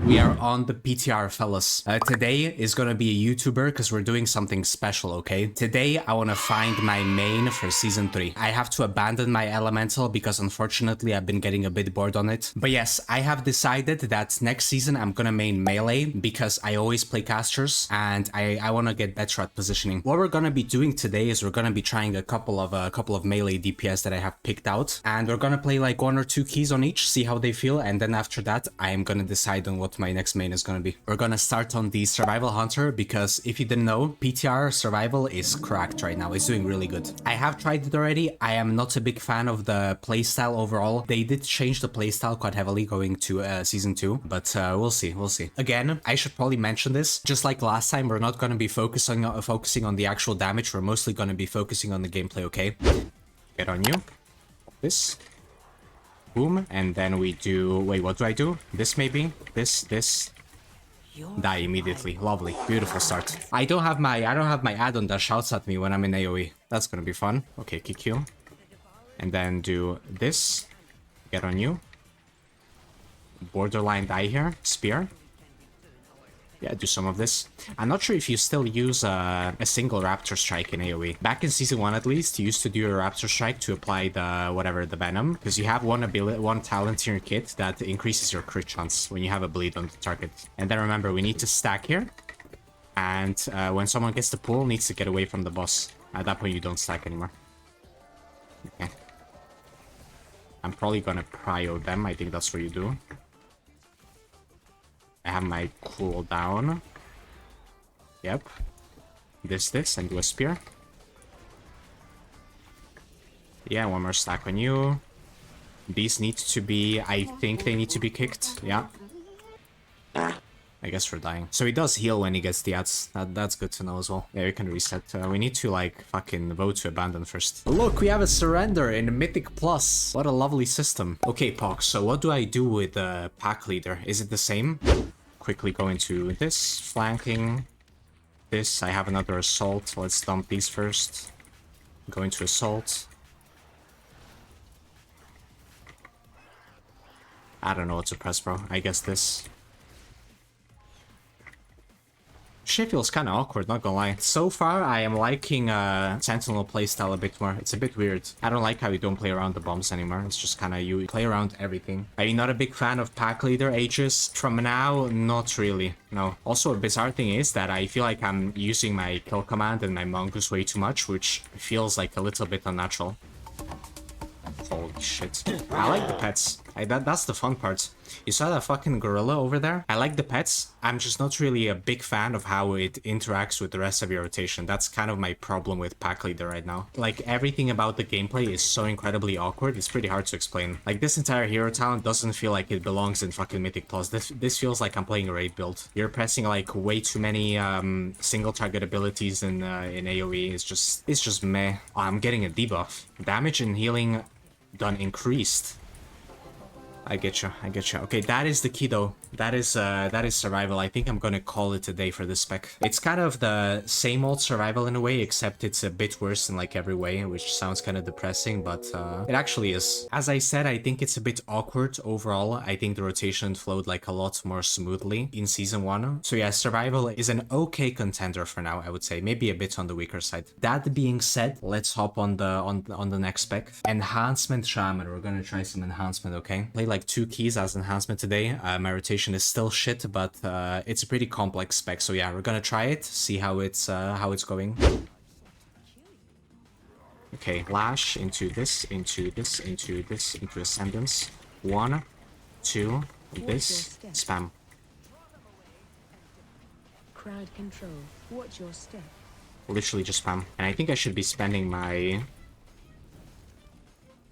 We are on the PTR, fellas. Today is gonna be a YouTuber because we're doing something special, okay? Today, I want to find my main for Season 3. I have to abandon my Elemental because unfortunately I've been getting a bit bored on it. But yes, I have decided that next season I'm gonna main Melee because I always play casters and I want to get better at positioning. What we're gonna be doing today is we're gonna be trying a couple of Melee DPS that I have picked out. And we're gonna play like 1 or 2 keys on each, see how they feel. And then after that, I am gonna decide on what my next main is gonna be. We're gonna start on the Survival Hunter because if you didn't know, PTR Survival is cracked right now. It's doing really good. I have tried it already. I am not a big fan of the playstyle overall. They did change the playstyle quite heavily going to Season 2, but we'll see, we'll see. Again, I should probably mention this. Just like last time, we're not gonna be focusing on the actual damage. We're mostly gonna be focusing on the gameplay, okay? Get on you. This. Boom, and then we do... Wait, what do I do? This maybe? This. Die immediately. Lovely. Beautiful start. I don't have my add-on that shouts at me when I'm in AoE. That's gonna be fun. Okay, kick you. And then do this. Get on you. Borderline die here. Spear. Yeah, do some of this. I'm not sure if you still use a single Raptor Strike in AoE. Back in Season 1 at least, you used to do a Raptor Strike to apply the Venom. Because you have one talent in your kit that increases your crit chance when you have a bleed on the target. And then remember, we need to stack here. And when someone gets the pull, needs to get away from the boss. At that point, you don't stack anymore. Okay. I'm probably gonna prio them. I think that's what you do. I have my cooldown. Yep. This, and do a spear. Yeah, one more stack on you. These need to be... I think they need to be kicked. Yeah. I guess we're dying. So he does heal when he gets the ads. That's good to know as well. Yeah, we can reset. We need to, like, fucking vote to abandon first. Look, we have a surrender in Mythic Plus. What a lovely system. Okay, Pox, so what do I do with the pack leader? Is it the same? Quickly go into this, flanking. This, I have another assault. Let's dump these first. Go into assault. I don't know what to press, bro. I guess this. Shit feels kind of awkward, not gonna lie. So far, I am liking Sentinel playstyle a bit more. It's a bit weird. I don't like how you don't play around the bombs anymore. It's just kind of you play around everything. Are you not a big fan of pack leader Aegis? From now, not really. No. Also, a bizarre thing is that I feel like I'm using my kill command and my mongoose way too much, which feels like a little bit unnatural. Holy shit. I like the pets. That's the fun part. You saw that fucking gorilla over there? I like the pets. I'm just not really a big fan of how it interacts with the rest of your rotation. That's kind of my problem with pack leader right now. Like, everything about the gameplay is so incredibly awkward, it's pretty hard to explain. Like, this entire hero talent doesn't feel like it belongs in fucking Mythic Plus. This feels like I'm playing a raid build. You're pressing like way too many single target abilities in AoE. It's just meh. Oh, I'm getting a debuff. Damage and healing done increased. I get you. Okay, that is the key though. That is survival. I think I'm gonna call it a day for this spec. It's kind of the same old survival in a way, except it's a bit worse in like every way, which sounds kind of depressing, but it actually is. As I said, I think it's a bit awkward overall. I think the rotation flowed like a lot more smoothly in Season 1. So yeah, survival is an okay contender for now, I would say. Maybe a bit on the weaker side. That being said, let's hop on the next spec. Enhancement Shaman. We're gonna try some enhancement, okay? Play like 2 keys as enhancement today. My rotation is still shit, but it's a pretty complex spec. So yeah, we're gonna try it, see how it's going. Okay, lash into this, into ascendance. 1, 2, this, spam. Crowd control. Watch your step. Literally just spam. And I think I should be spending my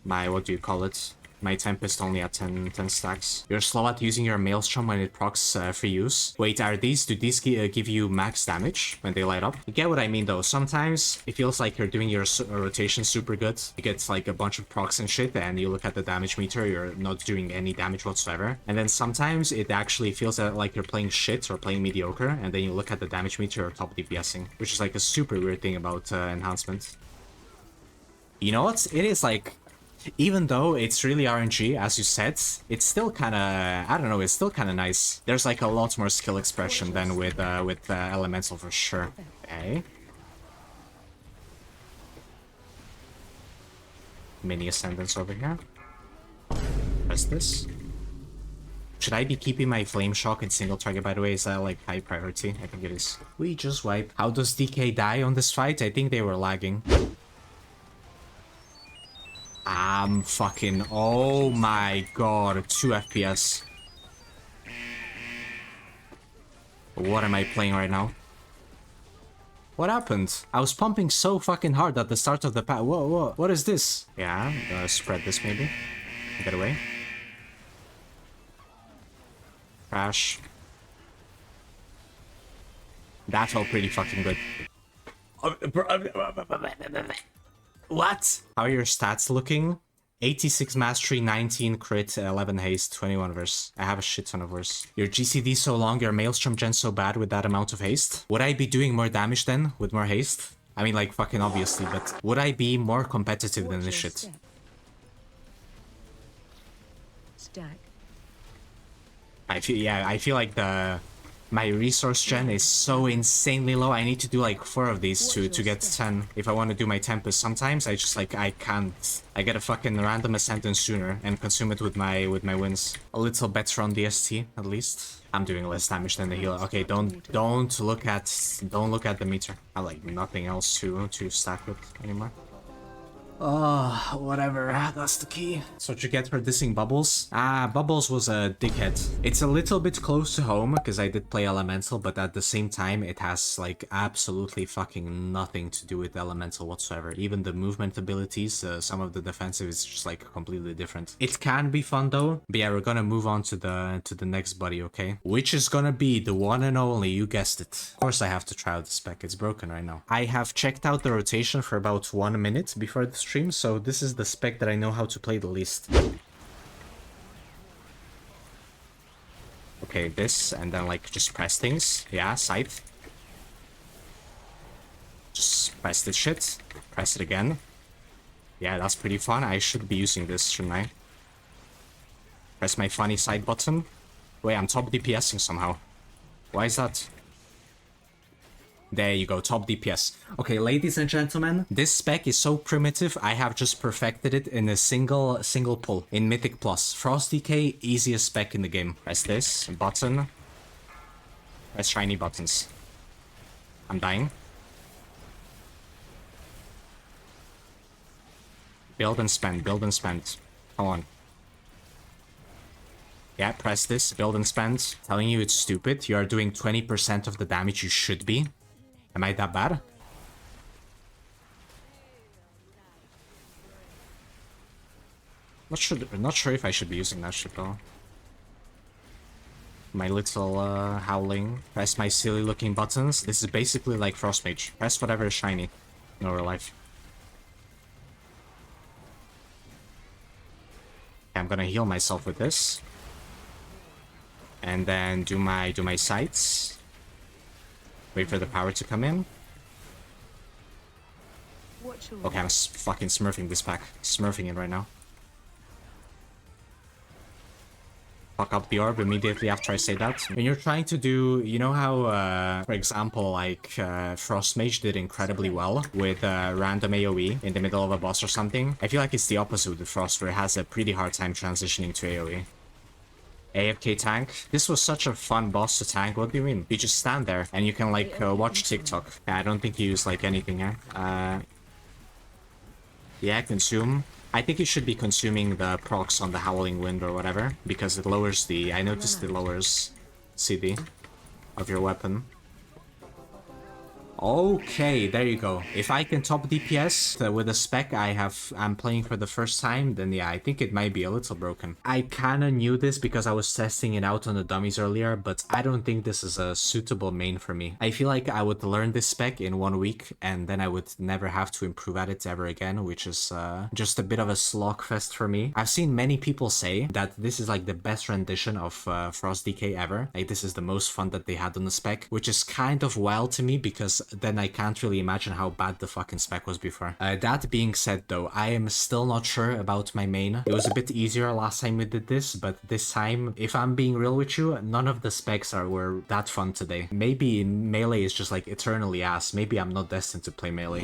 what do you call it? My Tempest only at 10 stacks. You're slow at using your Maelstrom when it procs free use. Wait, do these give you max damage when they light up? You get what I mean though. Sometimes it feels like you're doing your rotation super good. You get like a bunch of procs and shit, and you look at the damage meter, you're not doing any damage whatsoever. And then sometimes it actually feels like you're playing shit or playing mediocre, and then you look at the damage meter, you're top DPSing, which is like a super weird thing about enhancement. You know what? It is like Even though it's really RNG, as you said, it's still kind of, I don't know, it's still kind of nice. There's like a lot more skill expression than with Elemental for sure. Okay. Mini Ascendance over here. Press this. Should I be keeping my Flame Shock in single target, by the way? Is that like high priority? I think it is. We just wipe. How does DK die on this fight? I think they were lagging. I'm fucking... Oh my god, 2 FPS. What am I playing right now? What happened? I was pumping so fucking hard at the start of the pack. Whoa, whoa. What is this? Yeah, spread this maybe. Get away. Crash. That felt pretty fucking good. What? How are your stats looking? 86 mastery, 19 crit, 11 haste, 21 verse. I have a shit ton of verse. Your GCD so long, your Maelstrom gen so bad with that amount of haste. Would I be doing more damage then with more haste? I mean, like, fucking obviously, but would I be more competitive than this shit? Stack. I feel like my resource gen is so insanely low. I need to do like 4 of these to get 10 if I want to do my Tempest. Sometimes I just like I can't. I get a fucking random Ascendance sooner and consume it with my wins. A little better on the ST at least. I'm doing less damage than the healer. Okay, don't look at the meter. I have like nothing else to stack with anymore. Oh, whatever, that's the key. So to get her dissing Bubbles? Bubbles was a dickhead. It's a little bit close to home, because I did play Elemental, but at the same time, it has, like, absolutely fucking nothing to do with Elemental whatsoever. Even the movement abilities, some of the defensive is just, like, completely different. It can be fun, though. But yeah, we're gonna move on to the next buddy, okay? Which is gonna be the one and only, you guessed it. Of course I have to try out the spec, it's broken right now. I have checked out the rotation for about 1 minute before the stream, so this is the spec that I know how to play the least. Okay, this, and then like just press things. Yeah, Scythe. Just press this shit. Press it again. Yeah, that's pretty fun. I should be using this, shouldn't I? Press my funny side button. Wait, I'm top DPSing somehow. Why is that? There you go, top DPS. Okay, ladies and gentlemen, this spec is so primitive, I have just perfected it in a single pull in Mythic Plus. Frost DK, easiest spec in the game. Press this, button. Press shiny buttons. I'm dying. Build and spend, build and spend. Come on. Yeah, press this, build and spend. Telling you it's stupid, you are doing 20% of the damage you should be. Am I that bad? Not sure if I should be using that shit though. My little howling. Press my silly looking buttons. This is basically like Frost Mage. Press whatever is shiny in real life. Okay, I'm gonna heal myself with this. And then do my sights. Wait for the power to come in. Okay, I'm fucking smurfing this pack. Smurfing it right now. Fuck up the orb immediately after I say that. When you're trying to do, you know how, for example, like, Frost Mage did incredibly well with random AoE in the middle of a boss or something? I feel like it's the opposite with Frost, where it has a pretty hard time transitioning to AoE. AFK tank. This was such a fun boss to tank. What do you mean? You just stand there and you can like watch TikTok. Yeah, I don't think you use like anything here. Yeah, consume. I think you should be consuming the procs on the Howling Wind or whatever, because it lowers the... I noticed it lowers CD of your weapon. Okay, there you go. If I can top DPS with a spec I'm playing for the first time, then yeah, I think it might be a little broken. I kinda knew this because I was testing it out on the dummies earlier, but I don't think this is a suitable main for me. I feel like I would learn this spec in 1 week, and then I would never have to improve at it ever again, which is just a bit of a slog fest for me. I've seen many people say that this is like the best rendition of Frost DK ever. Like this is the most fun that they had on the spec, which is kind of wild to me because then I can't really imagine how bad the fucking spec was before. That being said though, I am still not sure about my main. It was a bit easier last time we did this, but this time, if I'm being real with you, none of the specs were that fun today. Maybe melee is just like eternally ass. Maybe I'm not destined to play melee.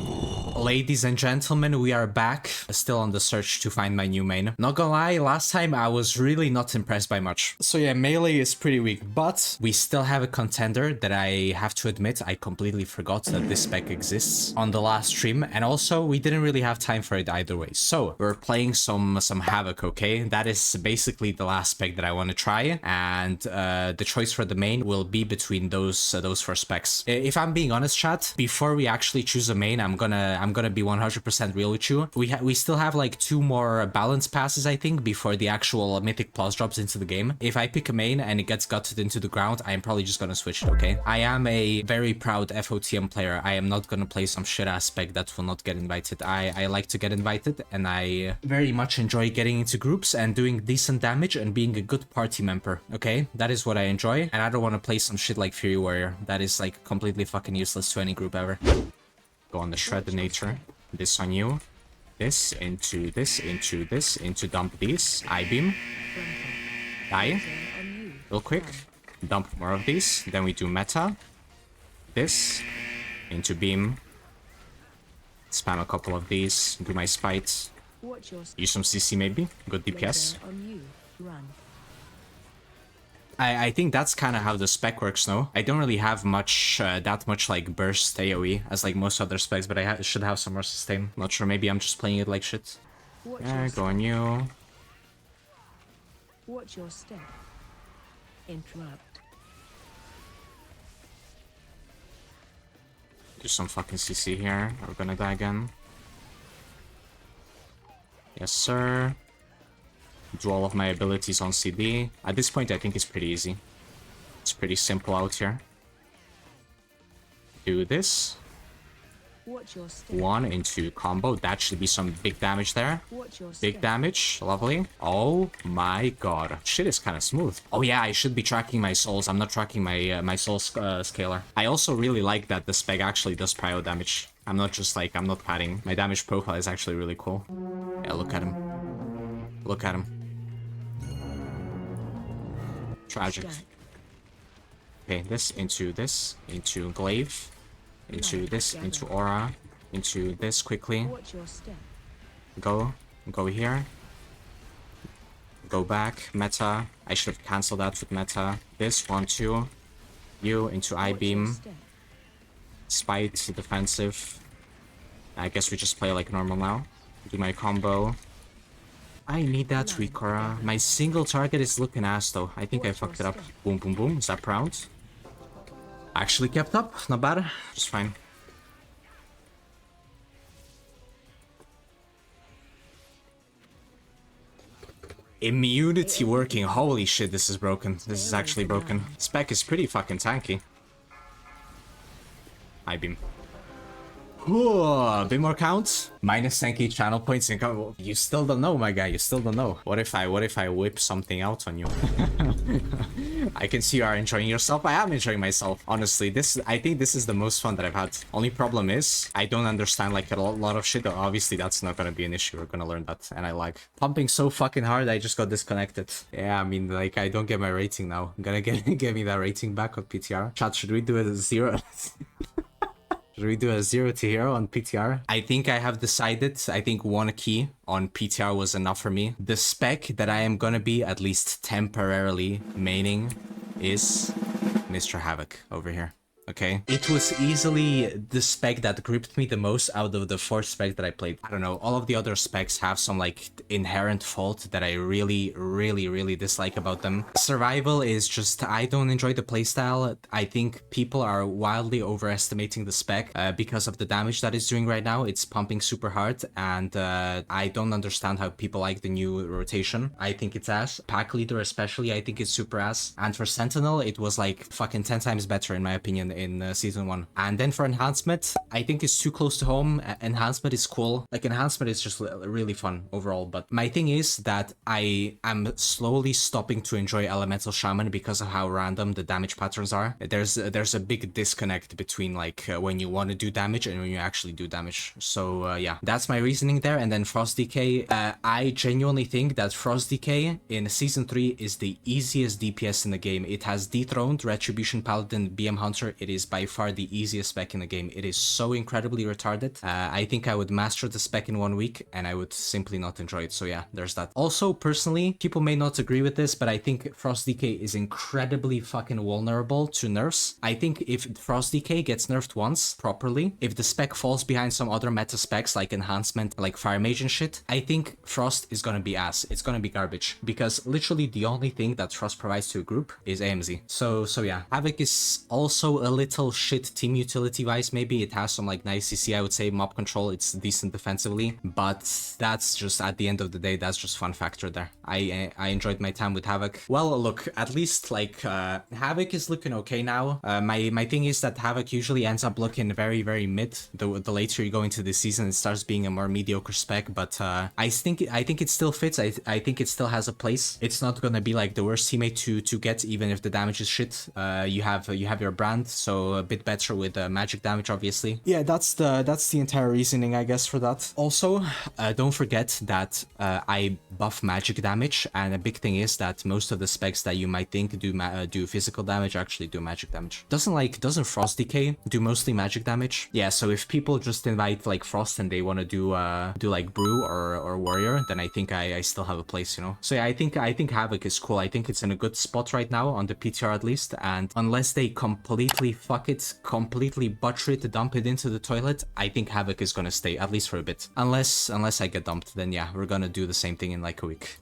Ladies and gentlemen, we are back. Still on the search to find my new main. Not gonna lie, last time I was really not impressed by much. So yeah, melee is pretty weak, but we still have a contender that I have to admit I completely forgot that this spec exists on the last stream, and also we didn't really have time for it either way. So we're playing some Havoc, okay? That is basically the last spec that I want to try, and the choice for the main will be between those four specs. If I'm being honest, chat, before we actually choose a main, I'm gonna be 100% real with you. We still have like 2 more balance passes, I think, before the actual Mythic Plus drops into the game. If I pick a main and it gets gutted into the ground, I'm probably just gonna switch it, okay? I am a very proud FOTM player. I am not gonna play some shit ass spec that will not get invited. I like to get invited, and I very much enjoy getting into groups and doing decent damage and being a good party member, okay? That is what I enjoy, and I don't want to play some shit like Fury Warrior. That is like completely fucking useless to any group ever. Go on the Shred Nature. This on you. This into this, into this, into dump these. I-beam. Die. Real quick. Dump more of these. Then we do meta. This. Into beam. Spam a couple of these. Do my spite. Use some CC maybe. Good DPS. I think that's kind of how the spec works, no? I don't really have much, that much like burst AoE as like most other specs, but I should have some more sustain. Not sure, maybe I'm just playing it like shit. Yeah, go on you. Watch your step. Interrupt. Do some fucking CC here. We're gonna die again. Yes, sir. Do all of my abilities on CD. At this point, I think it's pretty easy. It's pretty simple out here. Do this. One into combo. That should be some big damage there. Big damage. Lovely. Oh my god. Shit is kind of smooth. Oh yeah, I should be tracking my souls. I'm not tracking my my soul scaler. I also really like that the spec actually does prio damage. I'm not just like, I'm not padding. My damage profile is actually really cool. Yeah, look at him. Look at him. Tragic. Okay, this, into glaive, into this, into aura, into this quickly. Go here. Go back, meta. I should have cancelled that with meta. This, 1, 2. You, into I-beam. Spite, defensive. I guess we just play like normal now. Do my combo. I need that Suicora. My single target is looking ass though. I think I fucked it up. Boom, boom, boom. Zap round. Actually kept up. Not bad. Just fine. Immunity working. Holy shit, this is broken. This is actually broken. Spec is pretty fucking tanky. I-beam. A bit more count. Minus 10k channel points in. You still don't know, my guy. You still don't know. What if I whip something out on you? I can see you are enjoying yourself. I am enjoying myself. Honestly, I think this is the most fun that I've had. Only problem is I don't understand like a lot of shit. Obviously, that's not gonna be an issue. We're gonna learn that, and I like pumping so fucking hard. I just got disconnected. Yeah, I mean, like I don't get my rating now. I'm gonna get me that rating back on PTR. Chat, should we do it at 0? Should we do a 0 to hero on PTR? I think I have decided. I think 1 key on PTR was enough for me. The spec that I am gonna be at least temporarily maining is Mr. Havoc over here. Okay, it was easily the spec that gripped me the most out of the 4 specs that I played. I don't know, all of the other specs have some like inherent fault that I really dislike about them. Survival is just, I don't enjoy the playstyle. I think people are wildly overestimating the spec because of the damage that it's doing right now. It's pumping super hard, and I don't understand how people like the new rotation. I think it's ass. Pack leader especially, I think it's super ass. And for Sentinel, it was like fucking 10 times better in my opinion. in season 1. And then for Enhancement, I think it's too close to home. Enhancement is cool. Like, Enhancement is just really fun overall. But my thing is that I am slowly stopping to enjoy Elemental Shaman because of how random the damage patterns are. There's a big disconnect between like when you want to do damage and when you actually do damage. So yeah, that's my reasoning there. And then Frost Decay, I genuinely think that Frost Decay in season 3 is the easiest DPS in the game. It has dethroned Retribution Paladin BM Hunter. It is by far the easiest spec in the game. It is so incredibly retarded. I think I would master the spec in 1 week and I would simply not enjoy it. So yeah, there's that. Also, personally, people may not agree with this, but I think Frost Decay is incredibly fucking vulnerable to nerfs. I think if Frost Decay gets nerfed once properly, if the spec falls behind some other meta specs like Enhancement, like Fire Mage and shit, I think Frost is gonna be ass. It's gonna be garbage because literally the only thing that Frost provides to a group is AMZ. So yeah, Havoc is also a little shit team utility wise. Maybe it has some like nice CC, I would say. Mob control, it's decent defensively, but that's just, at the end of the day, that's just fun factor there. I enjoyed my time with Havoc. Well, look, at least like Havoc is looking okay now. My thing is that Havoc usually ends up looking very mid. The later you go into the season, it starts being a more mediocre spec, but I think it still fits. I think it still has a place. It's not gonna be like the worst teammate to get, even if the damage is shit. You have your brand, so a bit better with magic damage, obviously. Yeah, that's the entire reasoning, I guess, for that. Also, don't forget that I buff magic damage, and a big thing is that most of the specs that you might think do physical damage actually do magic damage. Doesn't Frost Decay do mostly magic damage? Yeah, so if people just invite like Frost and they want to do like Brew or Warrior, then I think I still have a place, you know. So yeah, I think Havoc is cool. I think it's in a good spot right now on the PTR at least, and unless they completely fuck it, completely butcher it, dump it into the toilet, I think Havoc is gonna stay at least for a bit. Unless I get dumped, then yeah, we're gonna do the same thing in like a week.